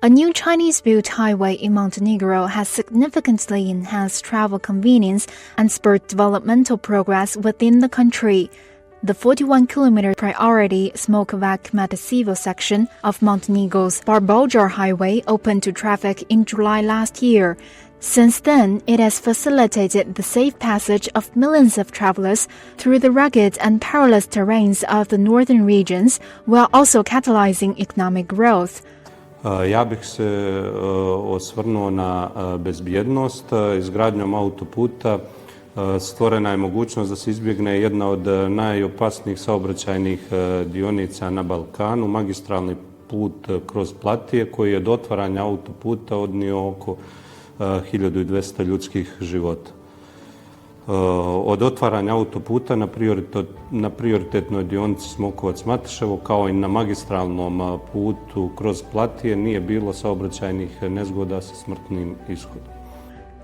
A new Chinese-built highway in Montenegro has significantly enhanced travel convenience and spurred developmental progress within the country. The 41-kilometer priority Smokovac-Matasevo section of Montenegro's Barboljar Highway opened to traffic in July last year. Since then, it has facilitated the safe passage of millions of travelers through the rugged and perilous terrains of the northern regions, while also catalyzing economic growth. Ja bih se osvrnuo na bezbjednost. Izgradnjom autoputa stvorena je mogućnost da se izbjegne jedna od najopasnijih saobraćajnih dionica na Balkanu, magistralni put kroz Platije, koji je do otvaranja autoputa odnio oko 1200 ljudskih života. Od otvaranja autoputa na prioritetnoj dionici Smokovac-Mataševo, kao i na magistralnom putu kroz Platije, nije bilo saobraćajnih nezgoda sa smrtnim ishodom.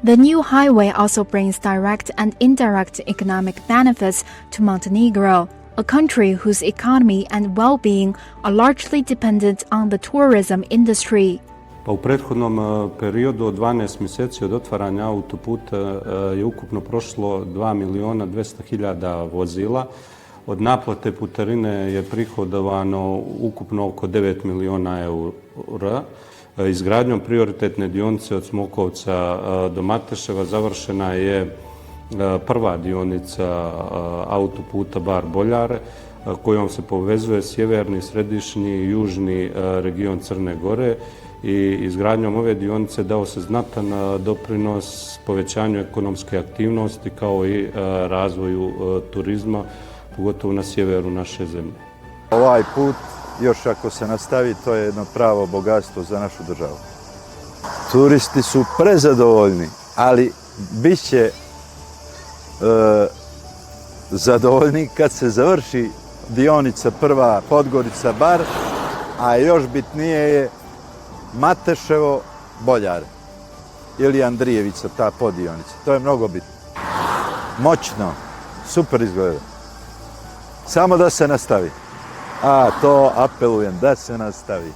The new highway also brings direct and indirect economic benefits to Montenegro, a country whose economy and well-being are largely dependent on the tourism industry. U prethodnom periodu od 12 mjeseci od otvaranja autoputa je ukupno prošlo 2.200.000 vozila. Od naplate putarine je prihodovano ukupno oko 9 milijuna eura. Izgradnjom prioritetne dionice od Smokovca do Mateševa završena je prva dionica autoputa Bar-Boljare, kojom se povezuje sjeverni, središnji i južni region Crne Gore, i izgradnjom ove dionice dao se znatan doprinos povećanju ekonomske aktivnosti kao i razvoju turizma, pogotovo na sjeveru naše zemlje. Ovaj put, još ako se nastavi, to je jedno pravo bogatstvo za našu državu. Turisti su prezadovoljni, ali bit će zadovoljni kad se završi dionica prva Podgorica-Bar, a još bitnije je Mateševo-Boljare ili Andrijevica, ta poddionica. To je mnogo bitno. Moćno, super izgleda. Samo da se nastavi. To apelujem da se nastavi.